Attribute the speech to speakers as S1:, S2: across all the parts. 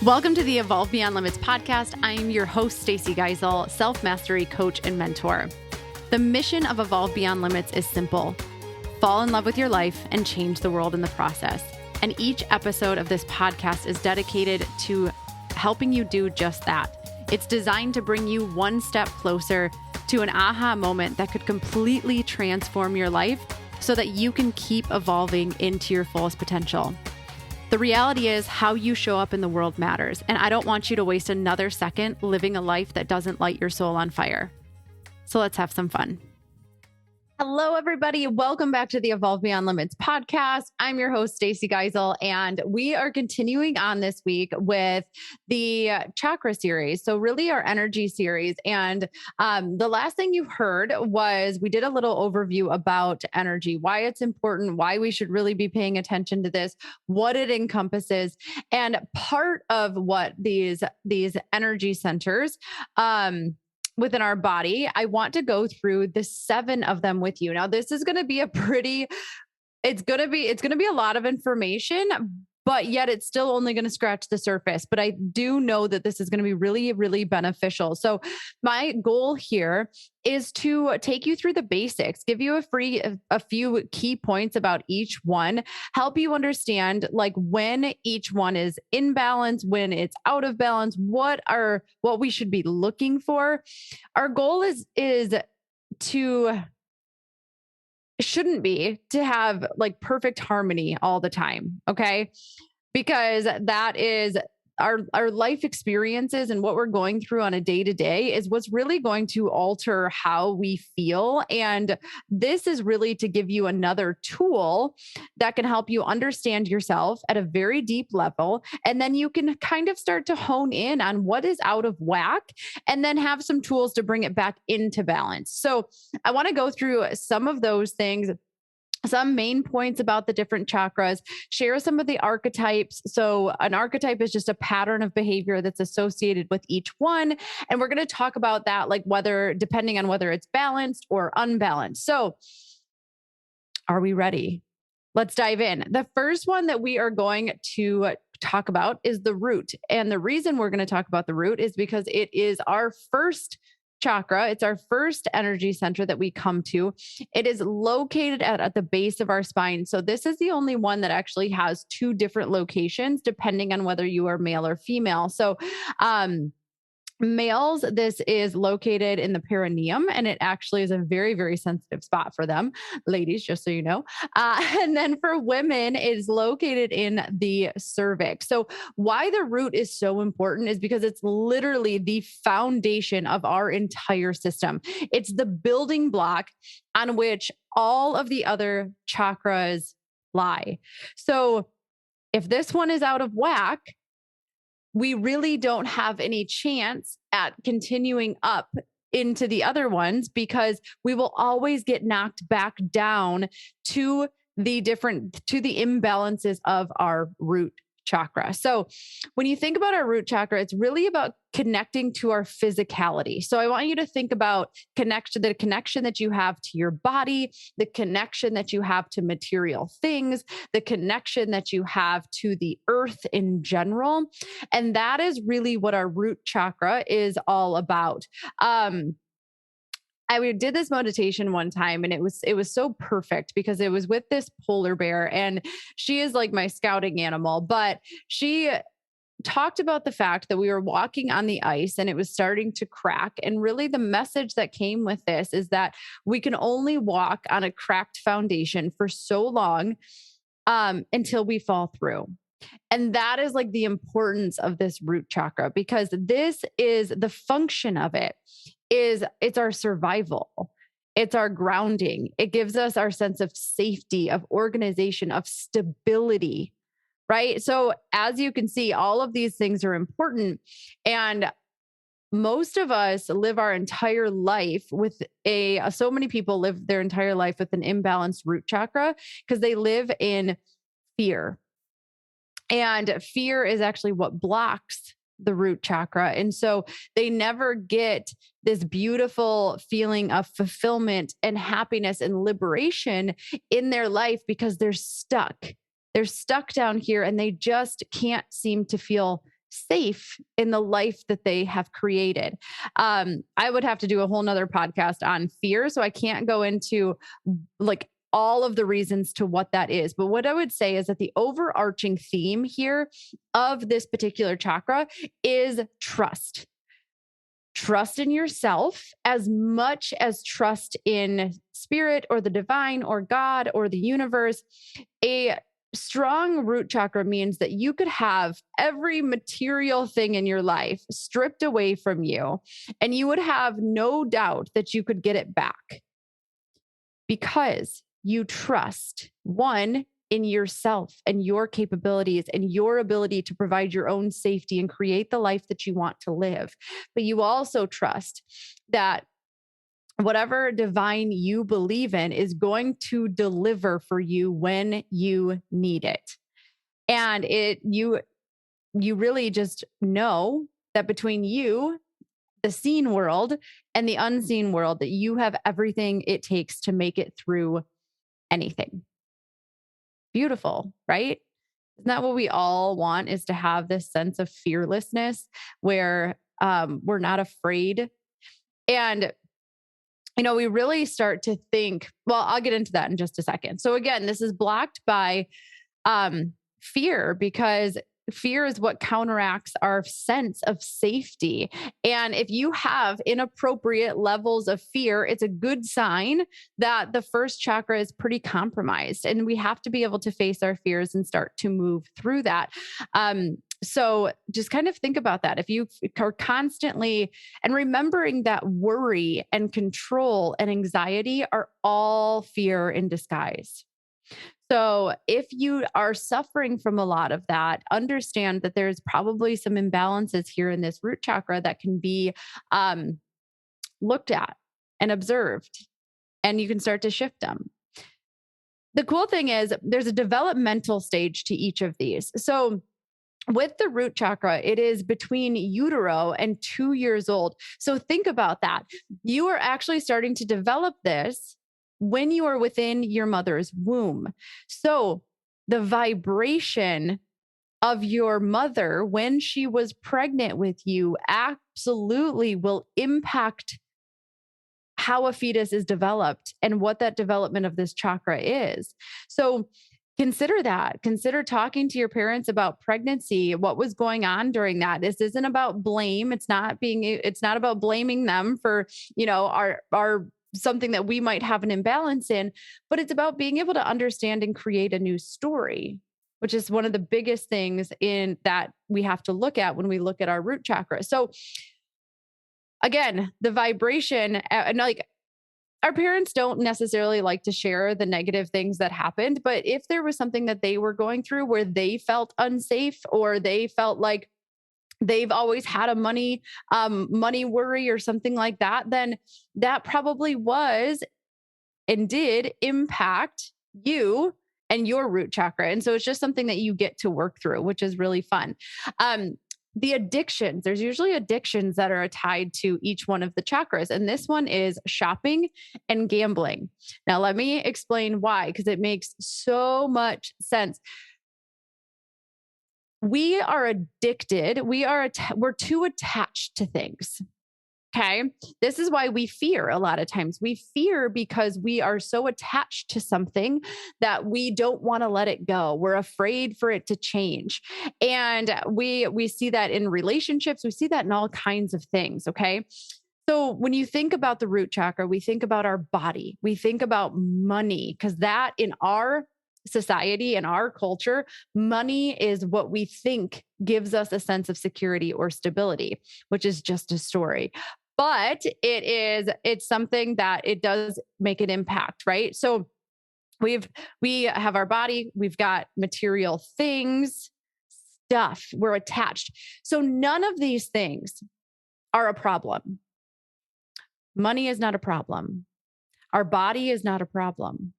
S1: Welcome to the Evolve Beyond Limits podcast. I'm your host, Stacey Geisel, self-mastery coach and mentor. The mission of Evolve Beyond Limits is simple. Fall in love with your life and change the world in the process. And each episode of this podcast is dedicated to helping you do just that. It's designed to bring you one step closer to an aha moment that could completely transform your life so that you can keep evolving into your fullest potential. The reality is how you show up in the world matters, and I don't want you to waste another second living a life that doesn't light your soul on fire. So let's have some fun. Hello, everybody. Welcome back to the Evolve Beyond Limits podcast. I'm your host, Stacey Geisel, and we are continuing on this week with the Chakra series. So really our energy series. And the last thing you heard was we did a little overview about energy, why it's important, why we should really be paying attention to this, what it encompasses. And part of what these energy centers, within our body, I want to go through the 7 of them with you. Now, this is going to be it's going to be a lot of information, but yet it's still only going to scratch the surface. But I do know that this is going to be really, really beneficial. So my goal here is to take you through the basics, give you a few key points about each one, help you understand like when each one is in balance, when it's out of balance, what we should be looking for. Our goal shouldn't be to have like perfect harmony all the time. Okay. Because that is our life experiences and what we're going through on a day to day is what's really going to alter how we feel. And this is really to give you another tool that can help you understand yourself at a very deep level. And then you can kind of start to hone in on what is out of whack and then have some tools to bring it back into balance. So I want to go through some of those things, some main points about the different chakras, share some of the archetypes. So an archetype is just a pattern of behavior that's associated with each one. And we're going to talk about that, like depending on whether it's balanced or unbalanced. So are we ready? Let's dive in. The first one that we are going to talk about is the root. And the reason we're going to talk about the root is because it is our first chakra. It's our first energy center that we come to. It is located at the base of our spine. So this is the only one that actually has 2 different locations, depending on whether you are male or female. So, males, this is located in the perineum, and it actually is a very, very sensitive spot for them. Ladies, just so you know. And then for women, it is located in the cervix. So why the root is so important is because it's literally the foundation of our entire system. It's the building block on which all of the other chakras lie. So if this one is out of whack, we really don't have any chance at continuing up into the other ones because we will always get knocked back down to the imbalances of our root chakra. So when you think about our root chakra, it's really about connecting to our physicality. So I want you to think about the connection that you have to your body, the connection that you have to material things, the connection that you have to the earth in general. And that is really what our root chakra is all about. I did this meditation one time and it was so perfect because it was with this polar bear and she is like my scouting animal, but she talked about the fact that we were walking on the ice and it was starting to crack. And really the message that came with this is that we can only walk on a cracked foundation for so long until we fall through. And that is like the importance of this root chakra, because this is the function of it's our survival. It's our grounding. It gives us our sense of safety, of organization, of stability, right? So as you can see, all of these things are important. And most of us live our entire life with so many people live their entire life with an imbalanced root chakra because they live in fear. And fear is actually what blocks the root chakra. And so they never get this beautiful feeling of fulfillment and happiness and liberation in their life because they're stuck. They're stuck down here and they just can't seem to feel safe in the life that they have created. I would have to do a whole nother podcast on fear. So I can't go into like all of the reasons to what that is. But what I would say is that the overarching theme here of this particular chakra is trust. Trust in yourself as much as trust in spirit or the divine or God or the universe. A strong root chakra means that you could have every material thing in your life stripped away from you, and you would have no doubt that you could get it back because you trust one in yourself and your capabilities and your ability to provide your own safety and create the life that you want to live. But you also trust that whatever divine you believe in is going to deliver for you when you need it. And you really just know that between you, the seen world, and the unseen world, that you have everything it takes to make it through anything. Beautiful, right? Isn't that what we all want, is to have this sense of fearlessness where we're not afraid? And, we really start to think, well, I'll get into that in just a second. So again, this is blocked by fear, because fear is what counteracts our sense of safety. And if you have inappropriate levels of fear, it's a good sign that the first chakra is pretty compromised. And we have to be able to face our fears and start to move through that. So just kind of think about that. If you are constantly, and remembering that worry and control and anxiety are all fear in disguise. So if you are suffering from a lot of that, understand that there's probably some imbalances here in this root chakra that can be looked at and observed, and you can start to shift them. The cool thing is there's a developmental stage to each of these. So with the root chakra, it is between utero and 2 years old. So think about that. You are actually starting to develop this when you are within your mother's womb. So the vibration of your mother when she was pregnant with you absolutely will impact how a fetus is developed and what that development of this chakra is. So consider that. Consider talking to your parents about pregnancy, what was going on during that. This isn't about blame. It's not about blaming them for, our something that we might have an imbalance in, but it's about being able to understand and create a new story, which is one of the biggest things in that we have to look at when we look at our root chakra. So again, the vibration, and like, our parents don't necessarily like to share the negative things that happened, but if there was something that they were going through where they felt unsafe, or they felt like they've always had a money worry or something like that, then that probably was and did impact you and your root chakra. And so it's just something that you get to work through, which is really fun. The addictions, there's usually addictions that are tied to each one of the chakras. And this one is shopping and gambling. Now, let me explain why, because it makes so much sense. We are addicted. We're too attached to things. Okay. This is why we fear a lot of times. We fear because we are so attached to something that we don't want to let it go. We're afraid for it to change. And we see that in relationships. We see that in all kinds of things. Okay. So when you think about the root chakra, we think about our body, we think about money, because that in our society and our culture, money is what we think gives us a sense of security or stability, which is just a story. But it's something that it does make an impact, right? So we have our body, we've got material things, stuff, we're attached. So none of these things are a problem. Money is not a problem. Our body is not a problem.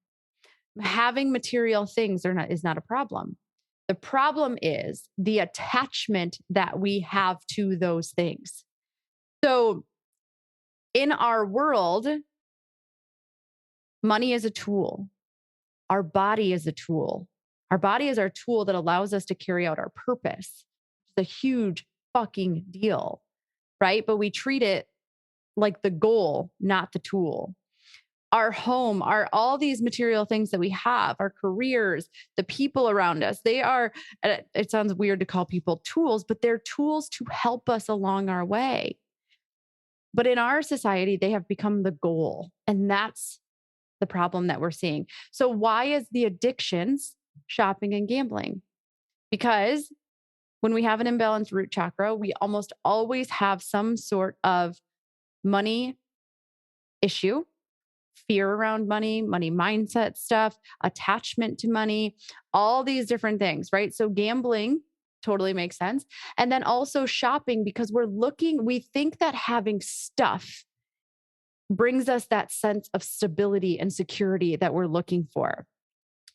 S1: Having material things is not a problem. The problem is the attachment that we have to those things. So in our world, money is a tool. Our body is a tool. Our body is our tool that allows us to carry out our purpose. It's a huge fucking deal, right? But we treat it like the goal, not the tool. Our home, all these material things that we have, our careers, the people around us, they are, it sounds weird to call people tools, but they're tools to help us along our way. But in our society, they have become the goal. And that's the problem that we're seeing. So why is the addictions shopping and gambling? Because when we have an imbalanced root chakra, we almost always have some sort of money issue, fear around money, money mindset stuff, attachment to money, all these different things, right? So gambling totally makes sense. And then also shopping, because we think that having stuff brings us that sense of stability and security that we're looking for.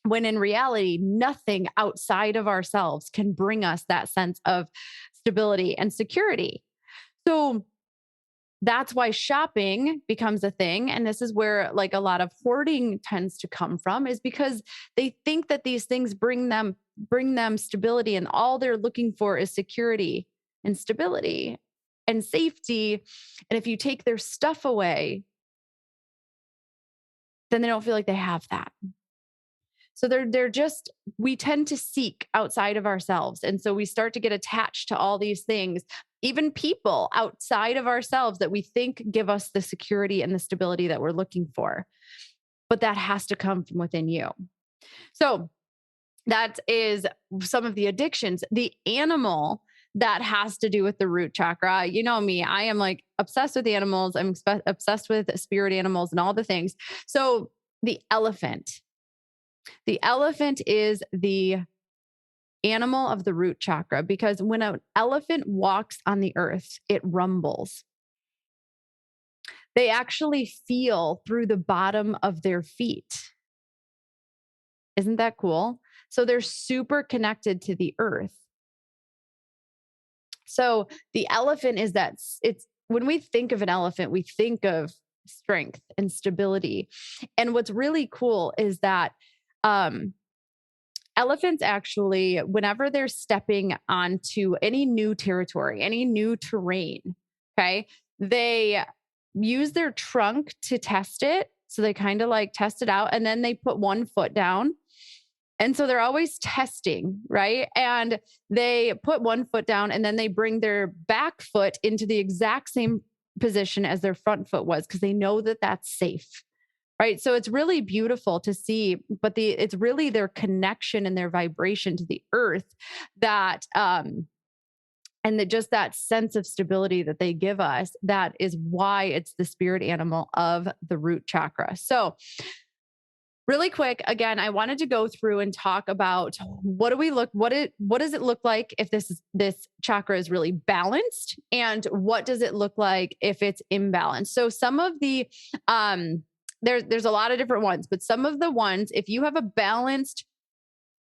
S1: When in reality, nothing outside of ourselves can bring us that sense of stability and security. So that's why shopping becomes a thing. And this is where like a lot of hoarding tends to come from, is because they think that these things bring them stability, and all they're looking for is security and stability and safety. And if you take their stuff away, then they don't feel like they have that. So we tend to seek outside of ourselves. And so we start to get attached to all these things, even people outside of ourselves that we think give us the security and the stability that we're looking for. But that has to come from within you. So that is some of the addictions. The animal that has to do with the root chakra. You know me, I am like obsessed with animals. I'm obsessed with spirit animals and all the things. So the elephant. The elephant is the animal of the root chakra, because when an elephant walks on the earth, it rumbles. They actually feel through the bottom of their feet. Isn't that cool? So they're super connected to the earth. So the elephant is when we think of an elephant, we think of strength and stability. And what's really cool is that elephants actually, whenever they're stepping onto any new territory, any new terrain, okay, they use their trunk to test it. So they kind of like test it out, and then they put one foot down. And so they're always testing, right? And they put one foot down, and then they bring their back foot into the exact same position as their front foot was, because they know that that's safe. Right. So it's really beautiful to see, but it's really their connection and their vibration to the earth that, and just that sense of stability that they give us, that is why it's the spirit animal of the root chakra. So really quick, again, I wanted to go through and talk about what does it look like if this chakra is really balanced, and what does it look like if it's imbalanced? So some of the, there's a lot of different ones, but some of the ones, if you have a balanced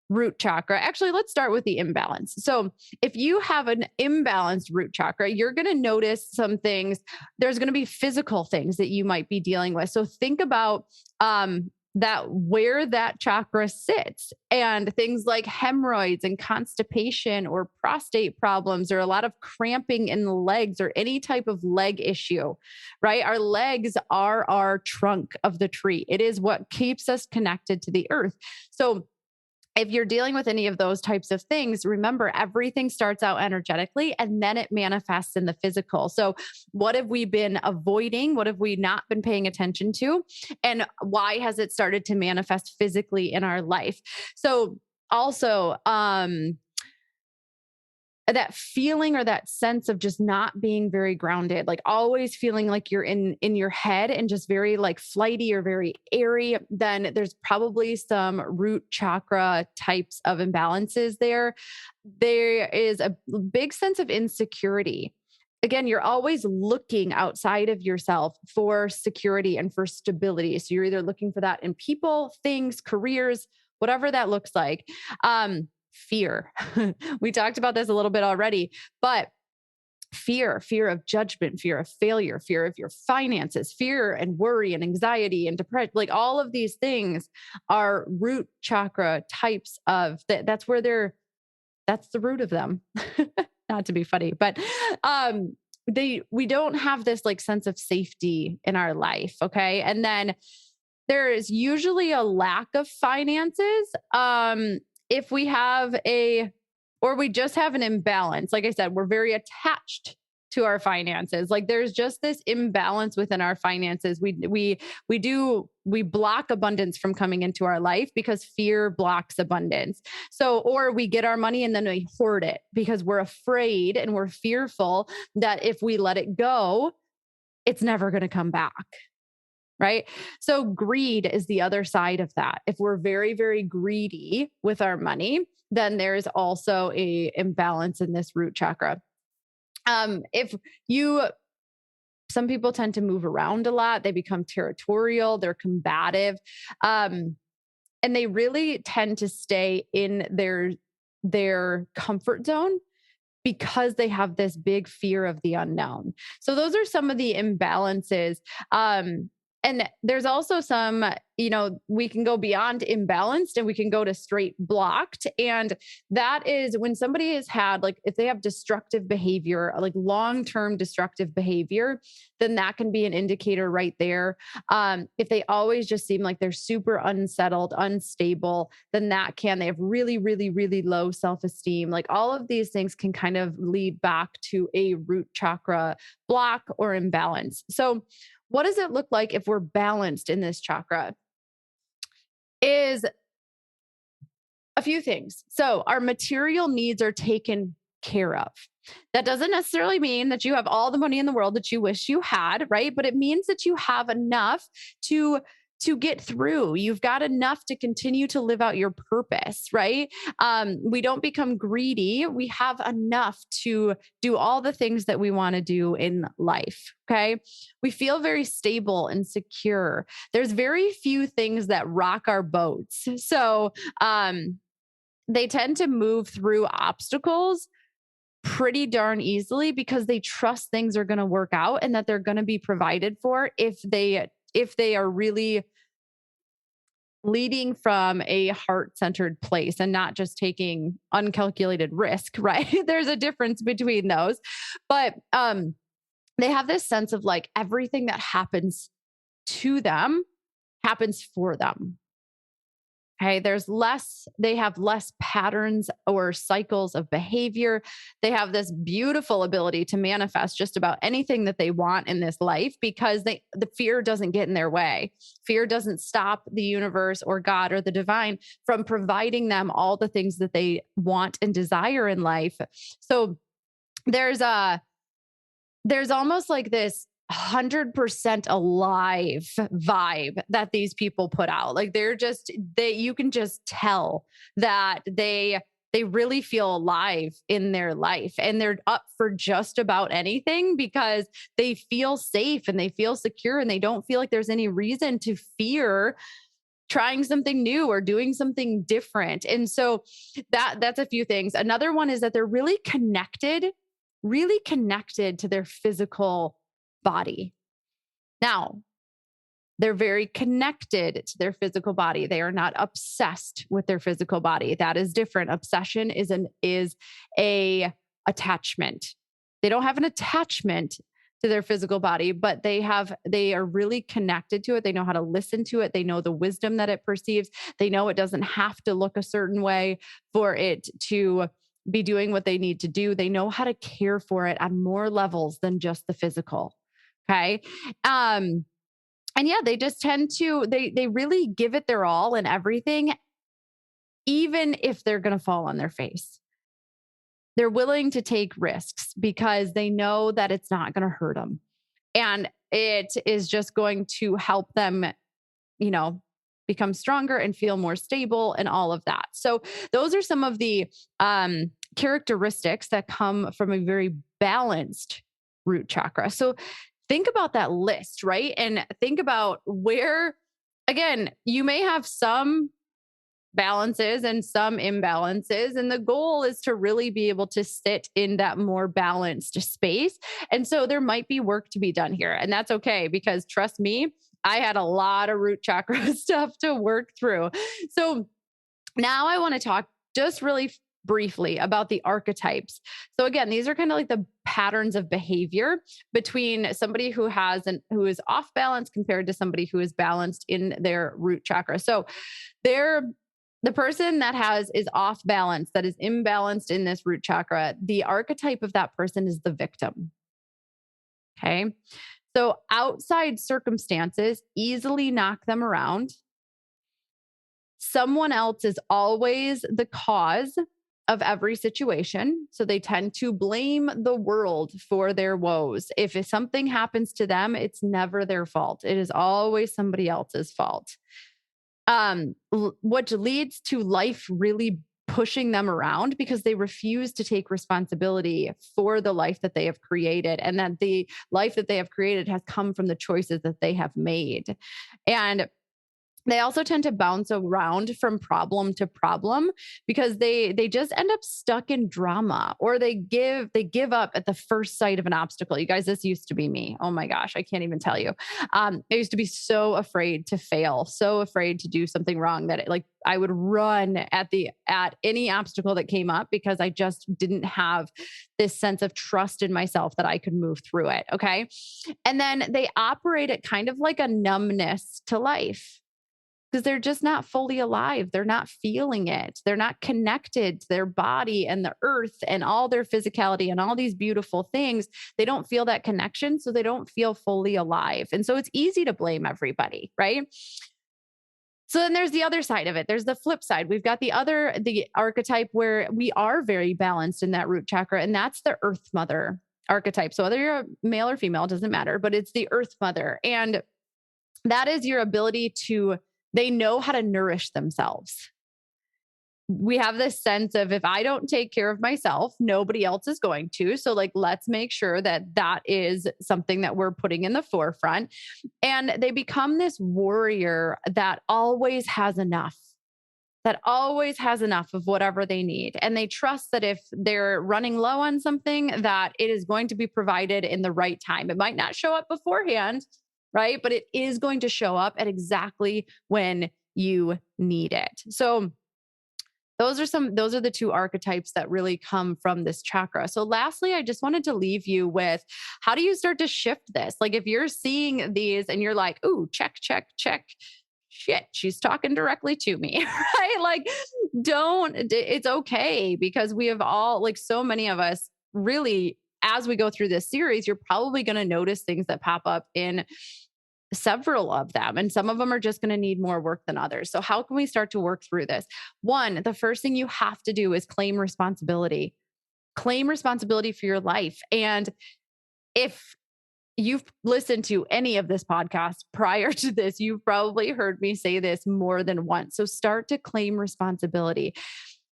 S1: root chakra, actually, let's start with the imbalance. So if you have an imbalanced root chakra, you're going to notice some things. There's going to be physical things that you might be dealing with. So think about, that where that chakra sits, and things like hemorrhoids and constipation or prostate problems, or a lot of cramping in the legs, or any type of leg issue, right? Our legs are our trunk of the tree. It is what keeps us connected to the earth. So if you're dealing with any of those types of things, remember, everything starts out energetically and then it manifests in the physical. So what have we been avoiding? What have we not been paying attention to? And why has it started to manifest physically in our life? So also, that feeling or that sense of just not being very grounded, like always feeling like you're in your head and just very like flighty or very airy, then there's probably some root chakra types of imbalances there. There is a big sense of insecurity. Again, you're always looking outside of yourself for security and for stability. So you're either looking for that in people, things, careers, whatever that looks like. Fear. We talked about this a little bit already, but fear of judgment, fear of failure, fear of your finances, fear and worry and anxiety and depression, like all of these things are root chakra types of that's the root of them. not to be funny, but we don't have this like sense of safety in our life. Okay. And then there is usually a lack of finances. If we have or we just have an imbalance, like I said, we're very attached to our finances. Like there's just this imbalance within our finances. We block abundance from coming into our life because fear blocks abundance. So, or we get our money and then we hoard it because we're afraid and we're fearful that if we let it go, it's never going to come back. Right. So greed is the other side of that. If we're very, very greedy with our money, then there's also a imbalance in this root chakra. If you, some people tend to move around a lot, they become territorial, they're combative, and they really tend to stay in their comfort zone because they have this big fear of the unknown. So those are some of the imbalances. And there's also some, we can go beyond imbalanced and we can go to straight blocked. And that is when somebody has had, like, if they have destructive behavior, like long-term destructive behavior, then that can be an indicator right there. If they always just seem like they're super unsettled, unstable, then they have really, really, really low self-esteem. Like all of these things can kind of lead back to a root chakra block or imbalance. So what does it look like if we're balanced in this chakra? Is a few things. So our material needs are taken care of. That doesn't necessarily mean that you have all the money in the world that you wish you had, right? But it means that you have enough to get through. You've got enough to continue to live out your purpose, right? We don't become greedy. We have enough to do all the things that we want to do in life. Okay. We feel very stable and secure. There's very few things that rock our boats. So, they tend to move through obstacles pretty darn easily because they trust things are going to work out and that they're going to be provided for if they are really leading from a heart-centered place and not just taking uncalculated risk, right? There's a difference between those. But they have this sense of like everything that happens to them happens for them. Okay, they have less patterns or cycles of behavior. They have this beautiful ability to manifest just about anything that they want in this life because the fear doesn't get in their way. Fear doesn't stop the universe or God or the divine from providing them all the things that they want and desire in life. So there's almost like this 100% alive vibe that these people put out. Like you can just tell that they really feel alive in their life and they're up for just about anything because they feel safe and they feel secure and they don't feel like there's any reason to fear trying something new or doing something different. And so that's a few things. Another one is that they're really connected to their physical body. Now, they're very connected to their physical body. They are not obsessed with their physical body. That is different. Obsession is a attachment. They don't have an attachment to their physical body, but they are really connected to it. They know how to listen to it. They know the wisdom that it perceives. They know it doesn't have to look a certain way for it to be doing what they need to do. They know how to care for it on more levels than just the physical. Okay. And yeah, they just tend to, they really give it their all and everything, even if they're going to fall on their face. They're willing to take risks because they know that it's not going to hurt them. And it is just going to help them, become stronger and feel more stable and all of that. So those are some of the characteristics that come from a very balanced root chakra. So think about that list, right? And think about where, again, you may have some balances and some imbalances. And the goal is to really be able to sit in that more balanced space. And so there might be work to be done here. And that's okay, because trust me, I had a lot of root chakra stuff to work through. So now I want to talk just really briefly about the archetypes. So again, these are kind of like the patterns of behavior between somebody who is off balance compared to somebody who is balanced in their root chakra. So the person that is off balance, that is imbalanced in this root chakra, the archetype of that person is the victim. Okay. So outside circumstances easily knock them around. Someone else is always the cause of every situation. So they tend to blame the world for their woes. If something happens to them, it's never their fault. It is always somebody else's fault. Which leads to life really pushing them around because they refuse to take responsibility for the life that they have created, and that the life that they have created has come from the choices that they have made. And they also tend to bounce around from problem to problem because they just end up stuck in drama, or they give up at the first sight of an obstacle. You guys, this used to be me. Oh my gosh, I can't even tell you. I used to be so afraid to fail, so afraid to do something wrong that I would run at any obstacle that came up because I just didn't have this sense of trust in myself that I could move through it. Okay. And then they operate at kind of like a numbness to life, because they're just not fully alive. They're not feeling it. They're not connected to their body and the earth and all their physicality and all these beautiful things. They don't feel that connection. So they don't feel fully alive. And so it's easy to blame everybody, right? So then there's the other side of it. There's the flip side. We've got the archetype where we are very balanced in that root chakra, and that's the earth mother archetype. So whether you're a male or female, it doesn't matter, but it's the earth mother. And that is your ability they know how to nourish themselves. We have this sense of, if I don't take care of myself, nobody else is going to. So let's make sure that is something that we're putting in the forefront. And they become this warrior that always has enough. That always has enough of whatever they need. And they trust that if they're running low on something, that it is going to be provided in the right time. It might not show up beforehand, right? But it is going to show up at exactly when you need it. So those are the two archetypes that really come from this chakra. So lastly, I just wanted to leave you with, how do you start to shift this? If you're seeing these and you're like, ooh, check, check, check. Shit, she's talking directly to me, right? It's okay, because we have all, so many of us really, as we go through this series, you're probably going to notice things that pop up in several of them. And some of them are just going to need more work than others. So how can we start to work through this? One, the first thing you have to do is claim responsibility. Claim responsibility for your life. And if you've listened to any of this podcast prior to this, you've probably heard me say this more than once. So start to claim responsibility.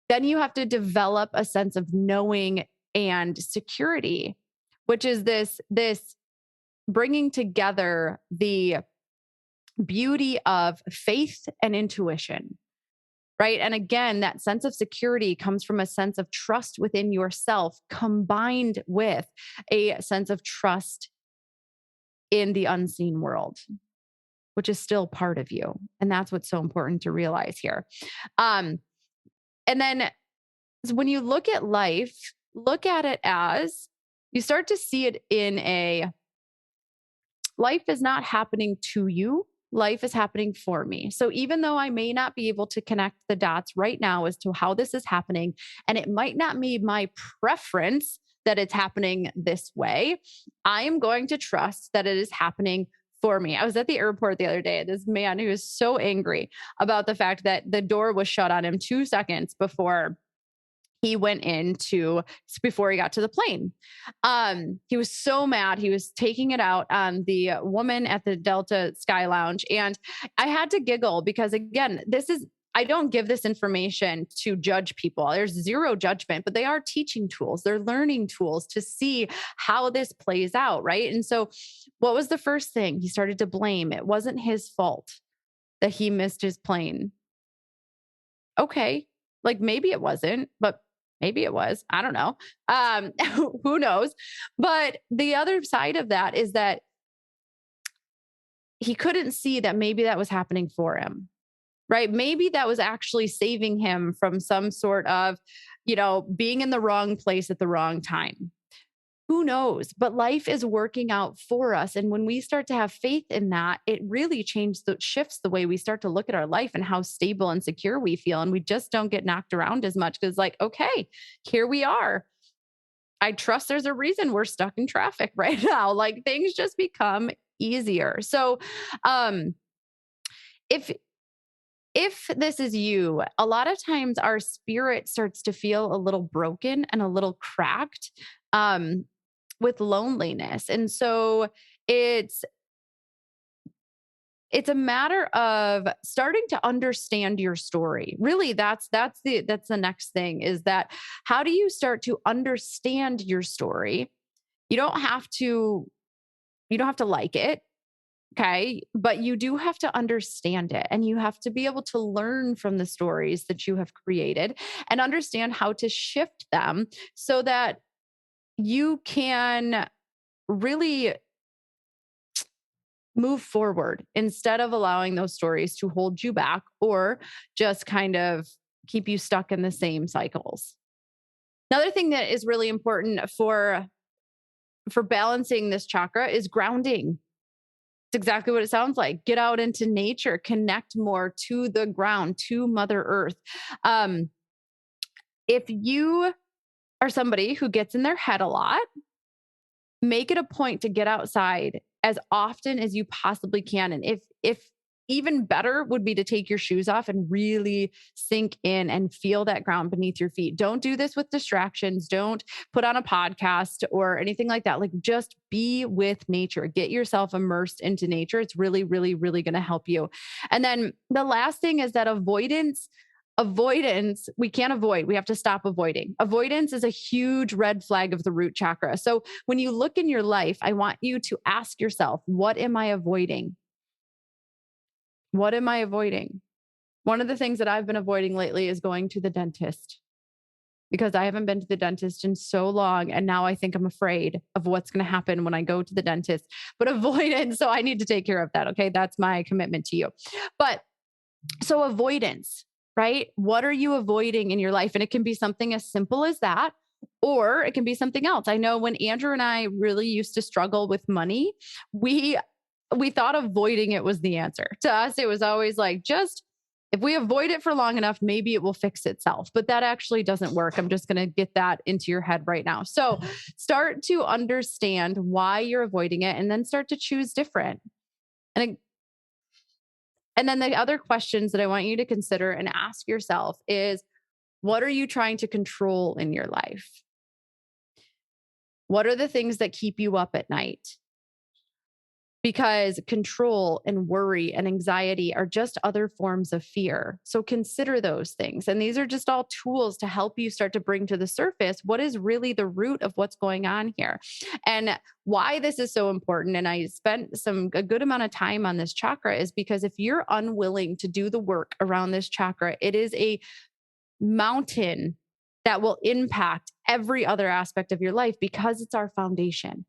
S1: Then you have to develop a sense of knowing and security, which is this bringing together the beauty of faith and intuition, right? And again, that sense of security comes from a sense of trust within yourself, combined with a sense of trust in the unseen world, which is still part of you. And that's what's so important to realize here. And then when you look at life, look at it as, you start to see it in life is not happening to you. Life is happening for me. So even though I may not be able to connect the dots right now as to how this is happening, and it might not be my preference that it's happening this way, I am going to trust that it is happening for me. I was at the airport the other day. This man who was so angry about the fact that the door was shut on him 2 seconds before he before he got to the plane. He was so mad. He was taking it out on the woman at the Delta Sky Lounge. And I had to giggle because, again, I don't give this information to judge people. There's zero judgment, but they are teaching tools. They're learning tools to see how this plays out, right? And so what was the first thing? He started to blame. It wasn't his fault that he missed his plane. Okay. Maybe it wasn't, but maybe it was. I don't know. Who knows? But the other side of that is that he couldn't see that maybe that was happening for him, right? Maybe that was actually saving him from some sort of being in the wrong place at the wrong time. Who knows? But life is working out for us. And when we start to have faith in that, it really shifts the way we start to look at our life and how stable and secure we feel. And we just don't get knocked around as much because, like, okay, here we are. I trust there's a reason we're stuck in traffic right now. Like, things just become easier. So, if this is you, a lot of times our spirit starts to feel a little broken and a little cracked with loneliness. And so it's a matter of starting to understand your story. Really, that's the next thing, is that how do you start to understand your story? You don't have to like it. Okay. But you do have to understand it, and you have to be able to learn from the stories that you have created and understand how to shift them so that you can really move forward instead of allowing those stories to hold you back or just kind of keep you stuck in the same cycles. Another thing that is really important for balancing this chakra is grounding. It's exactly what it sounds like. Get out into nature, connect more to the ground, to Mother Earth. If you are somebody who gets in their head a lot, make it a point to get outside as often as you possibly can. And if even better would be to take your shoes off and really sink in and feel that ground beneath your feet. Don't do this with distractions. Don't put on a podcast or anything like that. Like, just be with nature. Get yourself immersed into nature. It's really, really, really going to help you. And then the last thing is that avoidance, we can't avoid. We have to stop avoiding. Avoidance is a huge red flag of the root chakra. So when you look in your life, I want you to ask yourself, what am I avoiding? What am I avoiding? One of the things that I've been avoiding lately is going to the dentist, because I haven't been to the dentist in so long. And now I think I'm afraid of what's going to happen when I go to the dentist, but avoidance. So I need to take care of that. Okay. That's my commitment to you. But so avoidance, right? What are you avoiding in your life? And it can be something as simple as that, or it can be something else. I know when Andrew and I really used to struggle with money, we thought avoiding it was the answer. To us, it was always like, just if we avoid it for long enough, maybe it will fix itself. But that actually doesn't work. I'm just going to get that into your head right now. So start to understand why you're avoiding it, and then start to choose different. And then the other questions that I want you to consider and ask yourself is, what are you trying to control in your life? What are the things that keep you up at night? Because control and worry and anxiety are just other forms of fear. So consider those things. And these are just all tools to help you start to bring to the surface what is really the root of what's going on here. And why this is so important, and I spent a good amount of time on this chakra, is because if you're unwilling to do the work around this chakra, it is a mountain that will impact every other aspect of your life, because it's our foundation.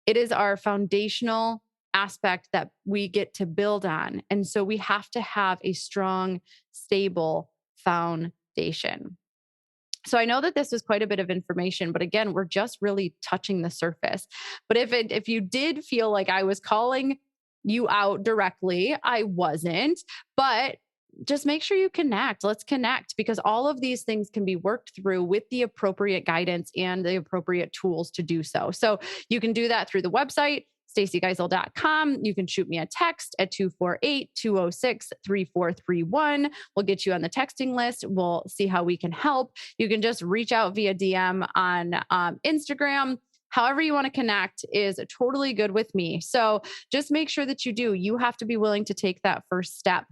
S1: It is our foundational aspect that we get to build on. And so we have to have a strong, stable foundation. So I know that this was quite a bit of information, but again, we're just really touching the surface. But if you did feel like I was calling you out directly, I wasn't, but just make sure you connect. Let's connect, because all of these things can be worked through with the appropriate guidance and the appropriate tools to do so. So you can do that through the website, stacygeisel.com. You can shoot me a text at 248-206-3431. We'll get you on the texting list. We'll see how we can help. You can just reach out via DM on Instagram. However you want to connect is totally good with me. So just make sure that you do. You have to be willing to take that first step.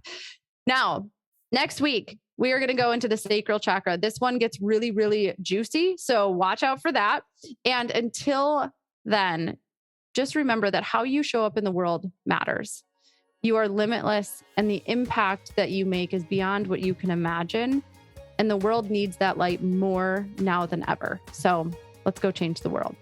S1: Now, next week, we are going to go into the sacral chakra. This one gets really, really juicy. So watch out for that. And until then, just remember that how you show up in the world matters. You are limitless, and the impact that you make is beyond what you can imagine. And the world needs that light more now than ever. So let's go change the world.